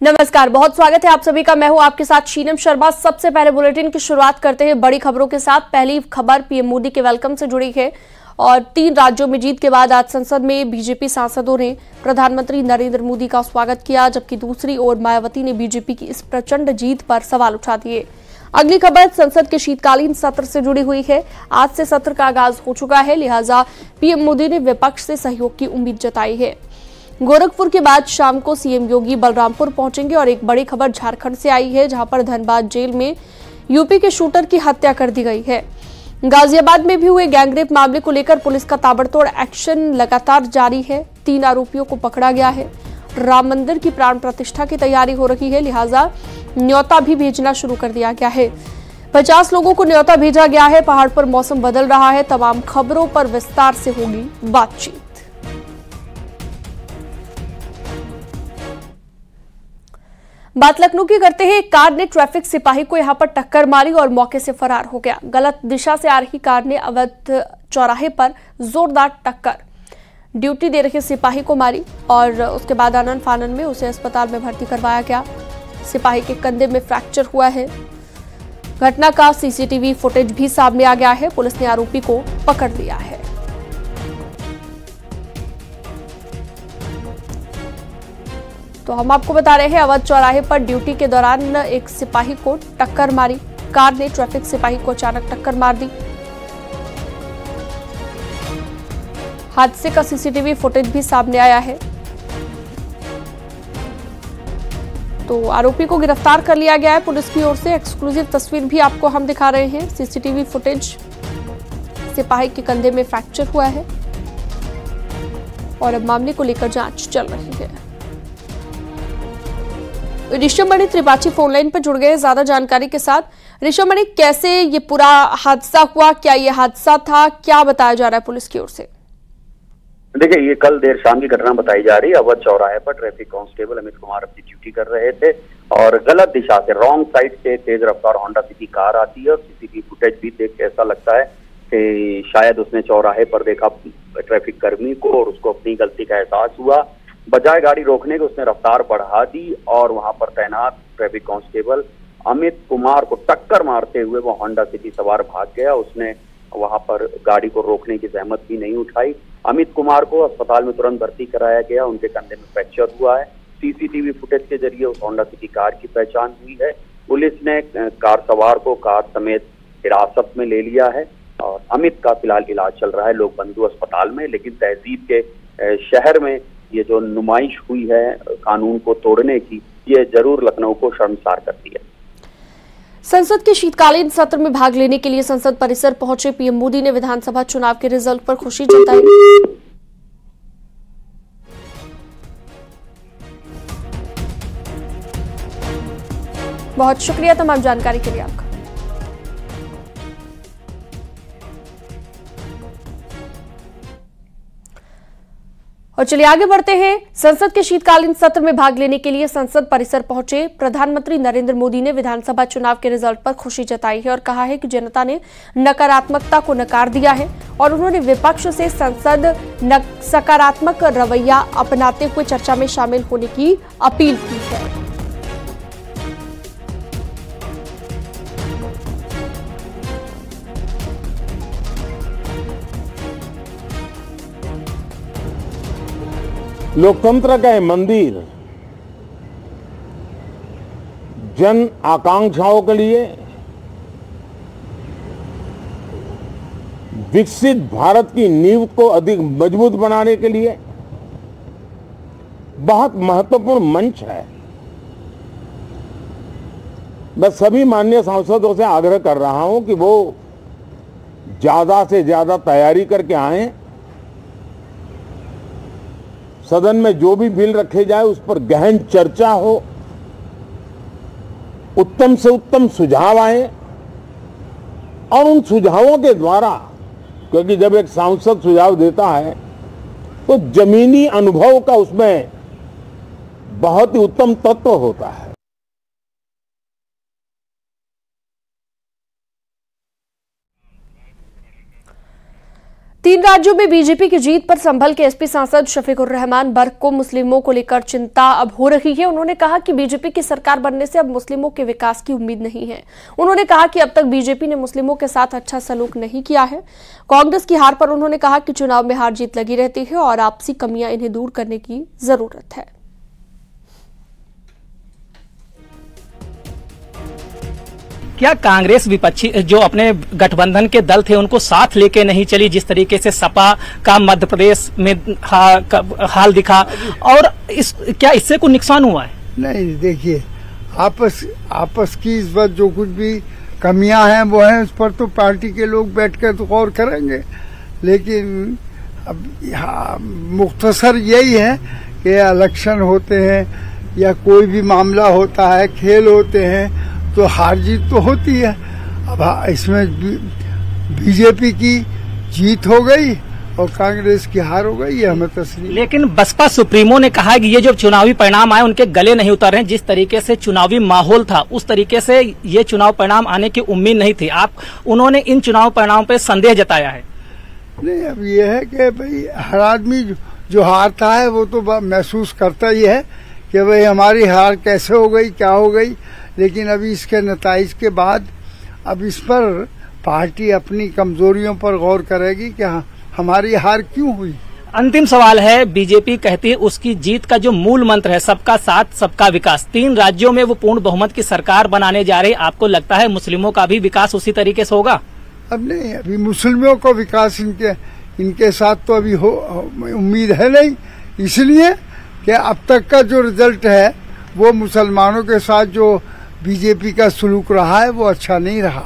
नमस्कार, बहुत स्वागत है आप सभी का। मैं हूं आपके साथ शीनम शर्मा। सबसे पहले बुलेटिन की शुरुआत करते हैं बड़ी खबरों के साथ। पहली खबर पीएम मोदी के वेलकम से जुड़ी है और 3 राज्यों में जीत के बाद आज संसद में बीजेपी सांसदों ने प्रधानमंत्री नरेंद्र मोदी का स्वागत किया, जबकि दूसरी ओर मायावती ने बीजेपी की इस प्रचंड जीत पर सवाल उठा दिए। अगली खबर संसद के शीतकालीन सत्र से जुड़ी हुई है। आज से सत्र का आगाज हो चुका है, लिहाजा पीएम मोदी ने विपक्ष से सहयोग की उम्मीद जताई है। गोरखपुर के बाद शाम को सीएम योगी बलरामपुर पहुंचेंगे और एक बड़ी खबर झारखंड से आई है, जहां पर धनबाद जेल में यूपी के शूटर की हत्या कर दी गई है। गाजियाबाद में भी हुए गैंगरेप मामले को लेकर पुलिस का ताबड़तोड़ एक्शन लगातार जारी है। 3 आरोपियों को पकड़ा गया है। राम मंदिर की प्राण प्रतिष्ठा की तैयारी हो रही है, लिहाजा न्योता भी भेजना शुरू कर दिया गया है। 50 लोगों को न्योता भेजा गया है। पहाड़ पर मौसम बदल रहा है। तमाम खबरों पर विस्तार से होगी बातचीत। बात लखनऊ की करते हैं। एक कार ने ट्रैफिक सिपाही को यहां पर टक्कर मारी और मौके से फरार हो गया। गलत दिशा से आ रही कार ने अवध चौराहे पर जोरदार टक्कर ड्यूटी दे रहे सिपाही को मारी और उसके बाद आनन फानन में उसे अस्पताल में भर्ती करवाया गया। सिपाही के कंधे में फ्रैक्चर हुआ है। घटना का सीसीटीवी फुटेज भी सामने आ गया है। पुलिस ने आरोपी को पकड़ लिया है। तो हम आपको बता रहे हैं, अवध चौराहे पर ड्यूटी के दौरान एक सिपाही को टक्कर मारी। कार ने ट्रैफिक सिपाही को अचानक टक्कर मार दी। हादसे का सीसीटीवी फुटेज भी सामने आया है। तो आरोपी को गिरफ्तार कर लिया गया है पुलिस की ओर से। एक्सक्लूसिव तस्वीर भी आपको हम दिखा रहे हैं। सीसीटीवी फुटेज, सिपाही के कंधे में फ्रैक्चर हुआ है और अब मामले को लेकर जांच चल रही है। ऋषभमणि त्रिपाठी फोनलाइन पर जुड़ गए ज्यादा जानकारी के साथ। ऋषभमणि, कैसे ये पूरा हादसा हुआ? क्या ये हादसा था? क्या बताया जा रहा है पुलिस की ओर से? देखिए, ये कल देर शाम की घटना बताई जा रही है। अवध चौराहे पर ट्रैफिक कांस्टेबल अमित कुमार अपनी ड्यूटी कर रहे थे और गलत दिशा से, रॉन्ग साइड से तेज रफ्तार होंडा सिटी कार आती है और सीसीटीवी फुटेज भी देख के ऐसा लगता है कि शायद उसने चौराहे पर देखा ट्रैफिक कर्मी को और उसको अपनी गलती का एहसास हुआ। बजाय गाड़ी रोकने के उसने रफ्तार बढ़ा दी और वहां पर तैनात ट्रैफिक कांस्टेबल अमित कुमार को टक्कर मारते हुए वो होंडा सिटी सवार भाग गया। उसने वहां पर गाड़ी को रोकने की जहमत भी नहीं उठाई। अमित कुमार को अस्पताल में तुरंत भर्ती कराया गया। उनके कंधे में फ्रैक्चर हुआ है। सीसीटीवी फुटेज के जरिए उस होंडा सिटी कार की पहचान हुई है। पुलिस ने कार सवार को कार समेत हिरासत में ले लिया है और अमित का फिलहाल इलाज चल रहा है लोक बंधु अस्पताल में। लेकिन तहजीब के शहर में ये जो नुमाइश हुई है कानून को तोड़ने की, ये जरूर लखनऊ को शर्मसार करती है। संसद के शीतकालीन सत्र में भाग लेने के लिए संसद परिसर पहुंचे पीएम मोदी ने विधानसभा चुनाव के रिजल्ट पर खुशी जताई। बहुत शुक्रिया तमाम जानकारी के लिए आपका। और चलिए आगे बढ़ते हैं। संसद के शीतकालीन सत्र में भाग लेने के लिए संसद परिसर पहुंचे प्रधानमंत्री नरेंद्र मोदी ने विधानसभा चुनाव के रिजल्ट पर खुशी जताई है और कहा है कि जनता ने नकारात्मकता को नकार दिया है और उन्होंने विपक्ष से संसद सकारात्मक रवैया अपनाते हुए चर्चा में शामिल होने की अपील की है। लोकतंत्र का मंदिर जन आकांक्षाओं के लिए विकसित भारत की नींव को अधिक मजबूत बनाने के लिए बहुत महत्वपूर्ण मंच है। मैं सभी माननीय सांसदों से आग्रह कर रहा हूं कि वो ज्यादा से ज्यादा तैयारी करके आएं। सदन में जो भी बिल रखे जाए उस पर गहन चर्चा हो, उत्तम से उत्तम सुझाव आए और उन सुझावों के द्वारा, क्योंकि जब एक सांसद सुझाव देता है तो जमीनी अनुभव का उसमें बहुत ही उत्तम तत्व होता है। तीन राज्यों में बीजेपी की जीत पर संभल के एसपी सांसद शफीकुर रहमान बर्क को मुस्लिमों को लेकर चिंता अब हो रही है। उन्होंने कहा कि बीजेपी की सरकार बनने से अब मुस्लिमों के विकास की उम्मीद नहीं है। उन्होंने कहा कि अब तक बीजेपी ने मुस्लिमों के साथ अच्छा सलूक नहीं किया है। कांग्रेस की हार पर उन्होंने कहा कि चुनाव में हार जीत लगी रहती है और आपसी कमियां इन्हें दूर करने की जरूरत है। क्या कांग्रेस विपक्षी जो अपने गठबंधन के दल थे उनको साथ लेके नहीं चली, जिस तरीके से सपा का मध्य प्रदेश में हाल दिखा, और क्या इससे कोई नुकसान हुआ है? नहीं, देखिए आपस की इस बात जो कुछ भी कमियां हैं वो हैं, उस पर तो पार्टी के लोग बैठकर तो गौर करेंगे। लेकिन अब मुख्तसर यही है कि इलेक्शन होते हैं या कोई भी मामला होता है, खेल होते हैं, तो हार जीत तो होती है। अब इसमें बीजेपी की जीत हो गई और कांग्रेस की हार हो गई, ये हमें तस्लीम। लेकिन बसपा सुप्रीमो ने कहा कि ये जो चुनावी परिणाम आए उनके गले नहीं उतर रहे। जिस तरीके से चुनावी माहौल था उस तरीके से ये चुनाव परिणाम आने की उम्मीद नहीं थी। उन्होंने इन चुनाव परिणामों पर संदेह जताया है। नहीं, अब ये है कि भाई हर आदमी जो हारता है वो तो महसूस करता ही है कि भाई हमारी हार कैसे हो गई, क्या हो गई। लेकिन अभी इसके नताइज के बाद अब इस पर पार्टी अपनी कमजोरियों पर गौर करेगी कि हमारी हार क्यों हुई। अंतिम सवाल है, बीजेपी कहती है उसकी जीत का जो मूल मंत्र है सबका साथ सबका विकास, तीन राज्यों में वो पूर्ण बहुमत की सरकार बनाने जा रही। आपको लगता है मुस्लिमों का भी विकास उसी तरीके से होगा? अब नहीं, अभी मुस्लिमों को विकास इनके साथ तो अभी उम्मीद है नहीं, इसलिए कि अब तक का जो रिजल्ट है वो मुसलमानों के साथ जो बीजेपी का सलूक रहा है वो अच्छा नहीं रहा।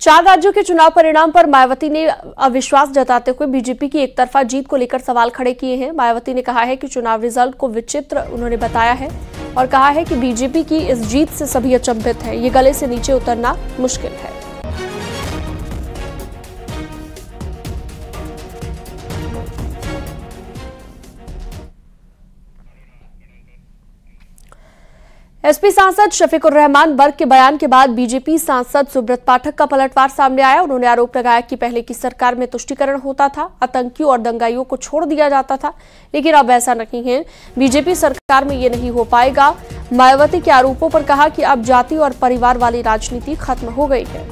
4 राज्यों के चुनाव परिणाम पर मायावती ने अविश्वास जताते हुए बीजेपी की एकतरफा जीत को लेकर सवाल खड़े किए हैं। मायावती ने कहा है कि चुनाव रिजल्ट को विचित्र उन्होंने बताया है और कहा है कि बीजेपी की इस जीत से सभी अचंभित हैं। ये गले से नीचे उतरना मुश्किल है। एसपी सांसद शफीकुर रहमान बर्क के बयान के बाद बीजेपी सांसद सुब्रत पाठक का पलटवार सामने आया। उन्होंने आरोप लगाया कि पहले की सरकार में तुष्टीकरण होता था, आतंकियों और दंगाइयों को छोड़ दिया जाता था, लेकिन अब ऐसा नहीं है। बीजेपी सरकार में ये नहीं हो पाएगा। मायावती के आरोपों पर कहा कि अब जाति और परिवार वाली राजनीति खत्म हो गई है।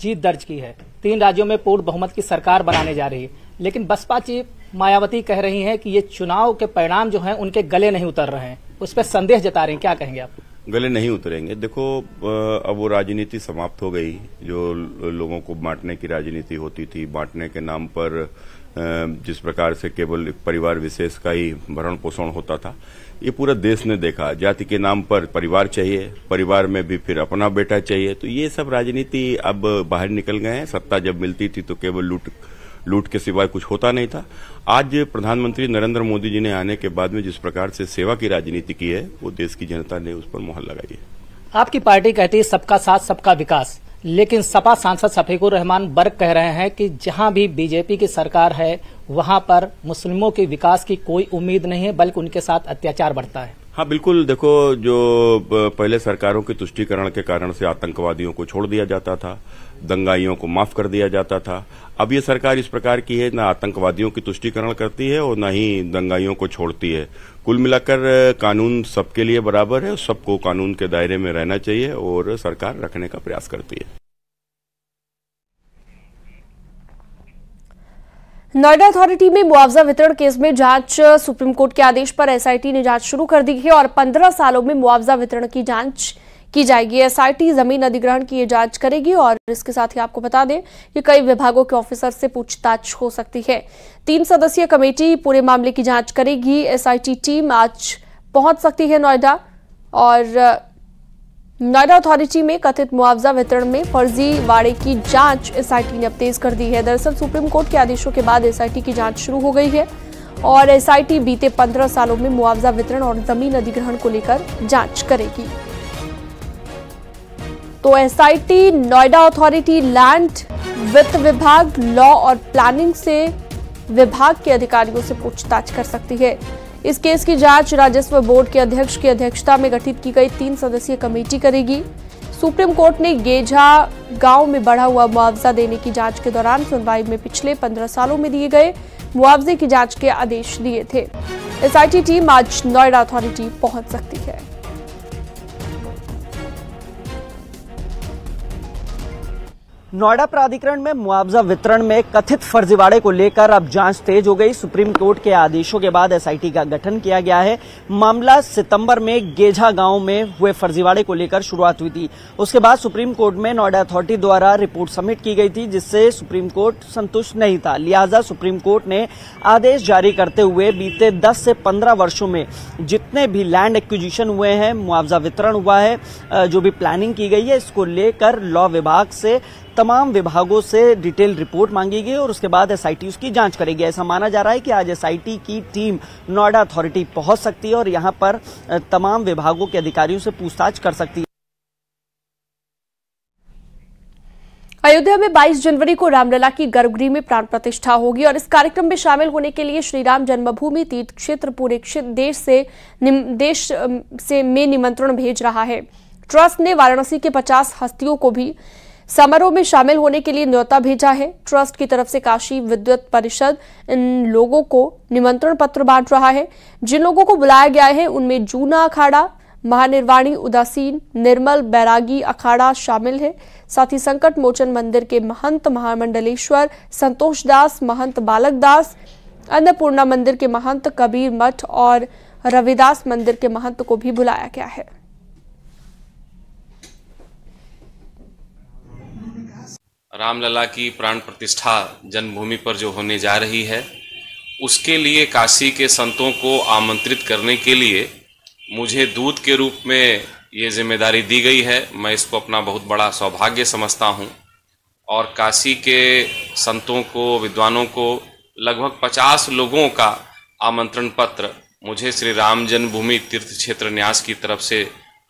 जीत दर्ज की है, 3 राज्यों में पूर्ण बहुमत की सरकार बनाने जा रही है, लेकिन बसपा चीफ मायावती कह रही हैं कि ये चुनाव के परिणाम जो हैं उनके गले नहीं उतर रहे हैं। उस पर संदेह जता रहे हैं, क्या कहेंगे आप? गले नहीं उतरेंगे। देखो, अब वो राजनीति समाप्त हो गई जो लोगों को बांटने की राजनीति होती थी। बांटने के नाम पर जिस प्रकार से केवल परिवार विशेष का ही भरण पोषण होता था, ये पूरा देश ने देखा। जाति के नाम पर परिवार चाहिए, परिवार में भी फिर अपना बेटा चाहिए, तो ये सब राजनीति अब बाहर निकल गए हैं। सत्ता जब मिलती थी तो केवल लूट के सिवाय कुछ होता नहीं था। आज प्रधानमंत्री नरेंद्र मोदी जी ने आने के बाद में जिस प्रकार से सेवा की राजनीति की है, वो देश की जनता ने उस पर मोहर लगाई है। आपकी पार्टी कहती है सबका साथ सबका विकास, लेकिन सपा सांसद शफीकुर रहमान बर्क कह रहे हैं कि जहां भी बीजेपी की सरकार है वहां पर मुस्लिमों के विकास की कोई उम्मीद नहीं है, बल्कि उनके साथ अत्याचार बढ़ता है। हाँ बिल्कुल, देखो, जो पहले सरकारों के तुष्टीकरण के कारण से आतंकवादियों को छोड़ दिया जाता था, दंगाइयों को माफ कर दिया जाता था। अब ये सरकार इस प्रकार की है, ना आतंकवादियों की तुष्टीकरण करती है और ना ही दंगाइयों को छोड़ती है। कुल मिलाकर कानून सबके लिए बराबर है, सबको कानून के दायरे में रहना चाहिए और सरकार रखने का प्रयास करती है। नोएडा अथॉरिटी में मुआवजा वितरण केस में जांच, सुप्रीम कोर्ट के आदेश पर एसआईटी ने जांच शुरू कर दी है और 15 सालों में मुआवजा वितरण की जांच की जाएगी। एसआईटी जमीन अधिग्रहण की ये जांच करेगी और इसके साथ ही आपको बता दें कि कई विभागों के ऑफिसर से पूछताछ हो सकती है। 3 सदस्यीय कमेटी पूरे मामले की जांच करेगी। एसआईटी टीम आज पहुंच सकती है नोएडा और नोएडा अथॉरिटी में कथित मुआवजा वितरण में फर्जीवाड़े की जांच एसआईटी ने अब तेज कर दी है। दरअसल सुप्रीम कोर्ट के आदेशों के बाद एसआईटी की जांच शुरू हो गई है और एसआईटी बीते 15 सालों में मुआवजा वितरण और जमीन अधिग्रहण को लेकर जांच करेगी। तो एसआईटी नोएडा अथॉरिटी, लैंड, वित्त विभाग, लॉ और प्लानिंग से विभाग के अधिकारियों से पूछताछ कर सकती है। इस केस की जांच राजस्व बोर्ड के अध्यक्ष की अध्यक्षता में गठित की गई 3 सदस्यीय कमेटी करेगी। सुप्रीम कोर्ट ने गेजा गांव में बढ़ा हुआ मुआवजा देने की जांच के दौरान सुनवाई में पिछले 15 सालों में दिए गए मुआवजे की जांच के आदेश दिए थे। एसआईटी टीम आज नोएडा अथॉरिटी पहुंच सकती है। नोएडा प्राधिकरण में मुआवजा वितरण में कथित फर्जीवाड़े को लेकर अब जांच तेज हो गई। सुप्रीम कोर्ट के आदेशों के बाद एसआईटी का गठन किया गया है। मामला सितंबर में गेजा गांव में हुए फर्जीवाड़े को लेकर शुरुआत हुई थी। उसके बाद सुप्रीम कोर्ट में नोएडा अथॉरिटी द्वारा रिपोर्ट सबमिट की गई थी, जिससे सुप्रीम कोर्ट संतुष्ट नहीं था। लिहाजा सुप्रीम कोर्ट ने आदेश जारी करते हुए बीते 10 से 15 वर्षों में जितने भी लैंड एक्विजिशन हुए हैं, मुआवजा वितरण हुआ है, जो भी प्लानिंग की गई है, इसको लेकर लॉ विभाग से तमाम विभागों से डिटेल रिपोर्ट मांगी गई और उसके बाद एसआईटी उसकी जांच करेगी। ऐसा माना जा रहा है कि आज एसआईटी की टीम नोएडा अथॉरिटी पहुंच सकती है और यहां पर तमाम विभागों के अधिकारियों से पूछताछ कर सकती है। अयोध्या में 22 जनवरी को रामलला की गर्भगृह में प्राण प्रतिष्ठा होगी और इस कार्यक्रम में शामिल होने के लिए श्री राम जन्मभूमि तीर्थ क्षेत्र पूरे देश से निमंत्रण भेज रहा है। ट्रस्ट ने वाराणसी के 50 हस्तियों को भी समारोह में शामिल होने के लिए न्योता भेजा है। ट्रस्ट की तरफ से काशी विद्वत परिषद इन लोगों को निमंत्रण पत्र बांट रहा है। जिन लोगों को बुलाया गया है उनमें जूना अखाड़ा, महानिर्वाणी उदासीन, निर्मल बैरागी अखाड़ा शामिल है। साथ ही संकट मोचन मंदिर के महंत महामंडलेश्वर संतोष दास, महंत बालक दास, अन्नपूर्णा मंदिर के महंत कबीर मठ और रविदास मंदिर के महंत को भी बुलाया गया है। रामलला की प्राण प्रतिष्ठा जन्मभूमि पर जो होने जा रही है, उसके लिए काशी के संतों को आमंत्रित करने के लिए मुझे दूत के रूप में ये जिम्मेदारी दी गई है। मैं इसको अपना बहुत बड़ा सौभाग्य समझता हूँ और काशी के संतों को, विद्वानों को, लगभग 50 लोगों का आमंत्रण पत्र मुझे श्री राम जन्मभूमि तीर्थ क्षेत्र न्यास की तरफ से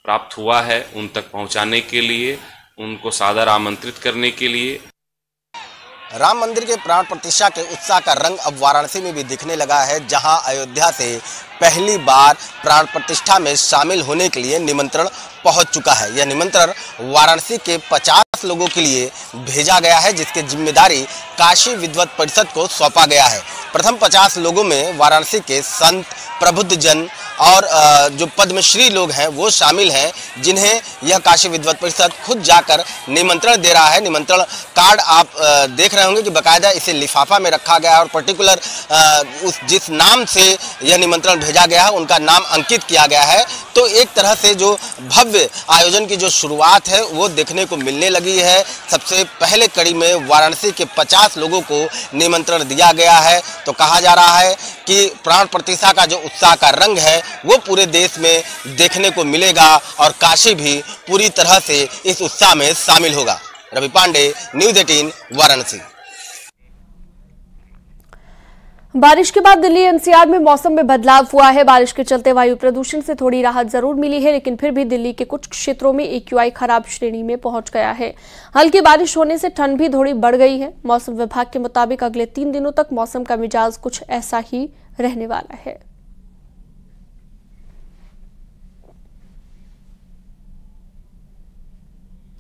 प्राप्त हुआ है। उन तक पहुँचाने के लिए, उनको सादर आमंत्रित करने के लिए। राम मंदिर के प्राण प्रतिष्ठा के उत्साह का रंग अब वाराणसी में भी दिखने लगा है, जहां अयोध्या से पहली बार प्राण प्रतिष्ठा में शामिल होने के लिए निमंत्रण पहुंच चुका है। यह निमंत्रण वाराणसी के 50 लोगों के लिए भेजा गया है, जिसकी जिम्मेदारी काशी विद्वत परिषद को सौंपा गया है। प्रथम 50 लोगों में वाराणसी के संत, प्रबुद्ध जन और जो पद्मश्री लोग हैं वो शामिल हैं, जिन्हें यह काशी विद्वत परिषद खुद जाकर निमंत्रण दे रहा है। निमंत्रण कार्ड आप देख रहे होंगे कि बाकायदा इसे लिफाफा में रखा गया है और पर्टिकुलर जिस नाम से यह निमंत्रण भेजा गया है उनका नाम अंकित किया गया है। तो एक तरह से जो भव्य आयोजन की जो शुरुआत है वो देखने को मिलने लगी है। सबसे पहले कड़ी में वाराणसी के 50 लोगों को निमंत्रण दिया गया है। तो कहा जा रहा है कि प्राण प्रतिष्ठा का जो उत्साह का रंग है वो पूरे देश में देखने को मिलेगा और काशी भी पूरी तरह से इस उत्साह में शामिल होगा। रवि पांडे, न्यूज़ 18 वाराणसी। बारिश के बाद दिल्ली एनसीआर में मौसम में बदलाव हुआ है। बारिश के चलते वायु प्रदूषण से थोड़ी राहत जरूर मिली है, लेकिन फिर भी दिल्ली के कुछ क्षेत्रों में AQI खराब श्रेणी में पहुंच गया है। हल्की बारिश होने से ठंड भी थोड़ी बढ़ गई है। मौसम विभाग के मुताबिक अगले 3 दिनों तक मौसम का मिजाज कुछ ऐसा ही रहने वाला है।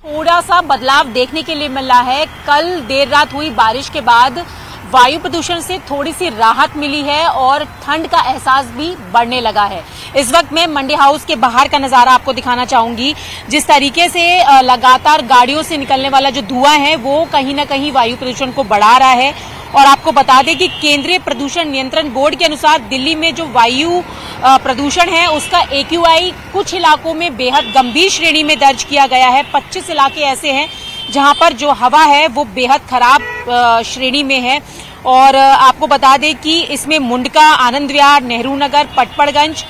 थोड़ा सा बदलाव देखने के लिए मिल रहा है। कल देर रात हुई बारिश के बाद वायु प्रदूषण से थोड़ी सी राहत मिली है और ठंड का एहसास भी बढ़ने लगा है। इस वक्त मैं मंडी हाउस के बाहर का नजारा आपको दिखाना चाहूंगी। जिस तरीके से लगातार गाड़ियों से निकलने वाला जो धुआं है वो कहीं ना कहीं वायु प्रदूषण को बढ़ा रहा है। और आपको बता दें कि केंद्रीय प्रदूषण नियंत्रण बोर्ड के अनुसार दिल्ली में जो वायु प्रदूषण है उसका AQI कुछ इलाकों में बेहद गंभीर श्रेणी में दर्ज किया गया है। 25 इलाके ऐसे हैं जहां पर जो हवा है वो बेहद खराब श्रेणी में है। और आपको बता दें कि इसमें Mundka, Anand Vihar, Nehru Nagar, Patparganj,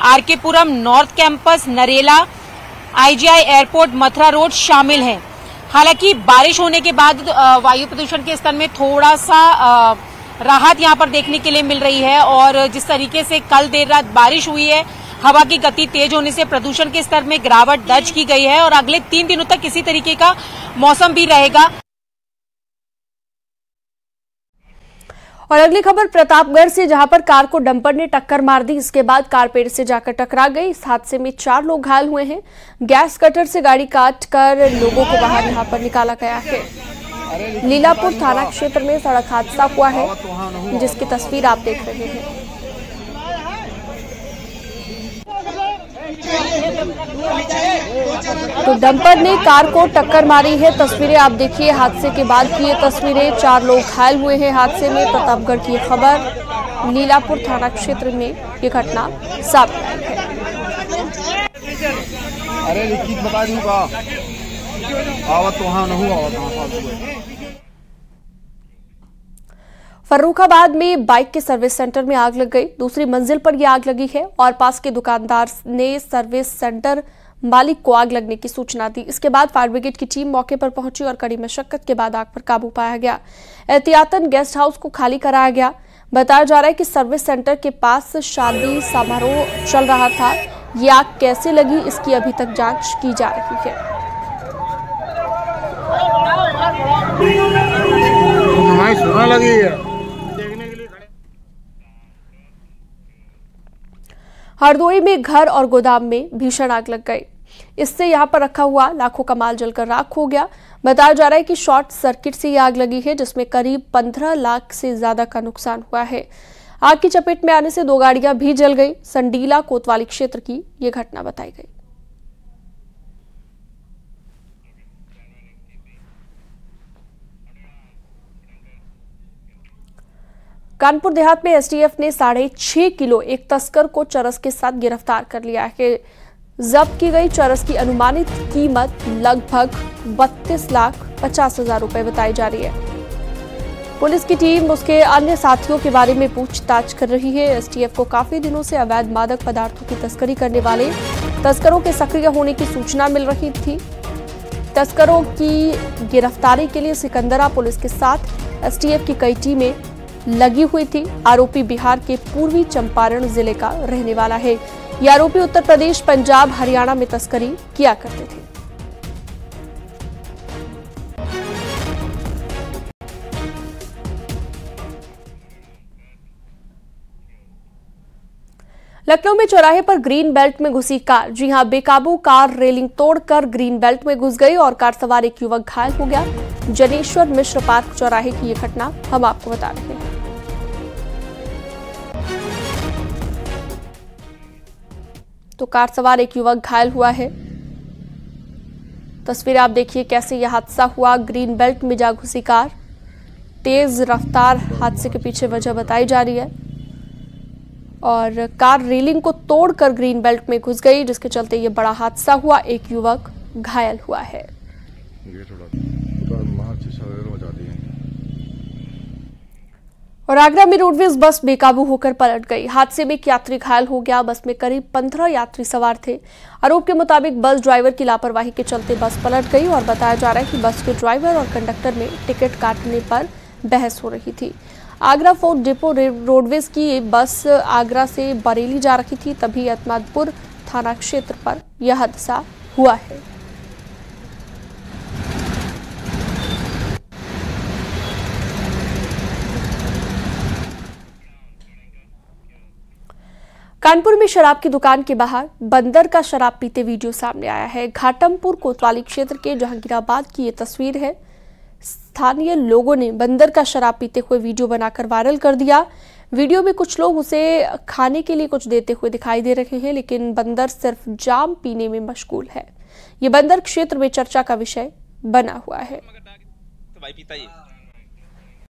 RK Puram, north campus, Narela, IGI airport, Mathura road शामिल हैं। हालांकि बारिश होने के बाद वायु प्रदूषण के स्तर में थोड़ा सा राहत यहां पर देखने के लिए मिल रही है। और जिस तरीके से कल देर रात बारिश हुई है, हवा की गति तेज होने से प्रदूषण के स्तर में गिरावट दर्ज की गई है और अगले 3 दिनों तक इसी तरीके का मौसम भी रहेगा। और अगली खबर प्रतापगढ़ से, जहां पर कार को डंपर ने टक्कर मार दी। इसके बाद कार पेड़ से जाकर टकरा गई। इस हादसे में 4 लोग घायल हुए हैं। गैस कटर से गाड़ी काट कर लोगों को बाहर यहां पर निकाला गया है। लीलापुर थाना क्षेत्र में सड़क हादसा हुआ है, जिसकी तस्वीर आप देख रहे हैं। तो डंपर ने कार को टक्कर मारी है। तस्वीरें आप देखिए हादसे के बाद की ये तस्वीरें। 4 लोग घायल हुए हैं हादसे में। प्रतापगढ़ की खबर, लीलापुर थाना क्षेत्र में ये घटना सामने आई है। अरे लिखित बता दूंगा, आवत वहां नहीं हुआ। फर्रुखाबाद में बाइक के सर्विस सेंटर में आग लग गई। दूसरी मंजिल पर यह आग लगी है और पास के दुकानदार ने सर्विस सेंटर मालिक को आग लगने की सूचना दी। इसके बाद फायर ब्रिगेड की टीम मौके पर पहुंची और कड़ी मशक्कत के बाद आग पर काबू पाया गया। एहतियातन गेस्ट हाउस को खाली कराया गया। बताया जा रहा है कि सर्विस सेंटर के पास शादी समारोह चल रहा था। ये आग कैसे लगी, इसकी अभी तक जांच की जा रही है। सुना लगी है। हरदोई में घर और गोदाम में भीषण आग लग गई। इससे यहां पर रखा हुआ लाखों का माल जलकर राख हो गया। बताया जा रहा है कि शॉर्ट सर्किट से यह आग लगी है, जिसमें करीब 15 लाख से ज्यादा का नुकसान हुआ है। आग की चपेट में आने से 2 गाड़ियां भी जल गई। संडीला कोतवाली क्षेत्र की यह घटना बताई गई। कानपुर देहात में एसटीएफ ने 6.5 किलो एक तस्कर को चरस के साथ गिरफ्तार कर लिया है। जब्त की गई चरस की अनुमानित कीमत लगभग 32,50,000 रुपए बताई जा रही है। पुलिस की टीम उसके अन्य साथियों के बारे में पूछताछ कर रही है। एसटीएफ को काफी दिनों से अवैध मादक पदार्थों की तस्करी करने वाले तस्करों के सक्रिय होने की सूचना मिल रही थी। तस्करों की गिरफ्तारी के लिए सिकंदरा पुलिस के साथ एसटीएफ की कई टीमें लगी हुई थी। आरोपी बिहार के पूर्वी चंपारण जिले का रहने वाला है। ये आरोपी उत्तर प्रदेश, पंजाब, हरियाणा में तस्करी किया करते थे। लखनऊ में चौराहे पर ग्रीन बेल्ट में घुसी कार। जी हां, बेकाबू कार रेलिंग तोड़कर ग्रीन बेल्ट में घुस गई और कार सवार एक युवक घायल हो गया। जनेश्वर मिश्र पार्क चौराहे की यह घटना हम आपको बता रहे हैं। तो कार सवार एक युवक घायल हुआ है। तस्वीर आप देखिए कैसे यह हादसा हुआ। ग्रीन बेल्ट में जा घुसी कार। तेज रफ्तार हादसे के पीछे वजह बताई जा रही है और कार रेलिंग को तोड़कर ग्रीन बेल्ट में घुस गई, जिसके चलते यह बड़ा हादसा हुआ। एक युवक घायल हुआ है। और आगरा में रोडवेज बस बेकाबू होकर पलट गई। हादसे में एक यात्री घायल हो गया। बस में करीब 15 यात्री सवार थे। आरोप के मुताबिक बस ड्राइवर की लापरवाही के चलते बस पलट गई और बताया जा रहा है कि बस के ड्राइवर और कंडक्टर में टिकट काटने पर बहस हो रही थी। आगरा फोर्ट डिपो रोडवेज की बस आगरा से बरेली जा रही थी, तभी अहमदपुर थाना क्षेत्र पर यह हादसा हुआ है। कानपुर में शराब की दुकान के बाहर बंदर का शराब पीते वीडियो सामने आया है। घाटमपुर कोतवाली क्षेत्र के जहांगीराबाद की ये तस्वीर है। स्थानीय लोगों ने बंदर का शराब पीते हुए वीडियो बनाकर वायरल कर दिया। वीडियो में कुछ लोग उसे खाने के लिए कुछ देते हुए दिखाई दे रहे हैं, लेकिन बंदर सिर्फ जाम पीने में मशगूल है। ये बंदर क्षेत्र में चर्चा का विषय बना हुआ है।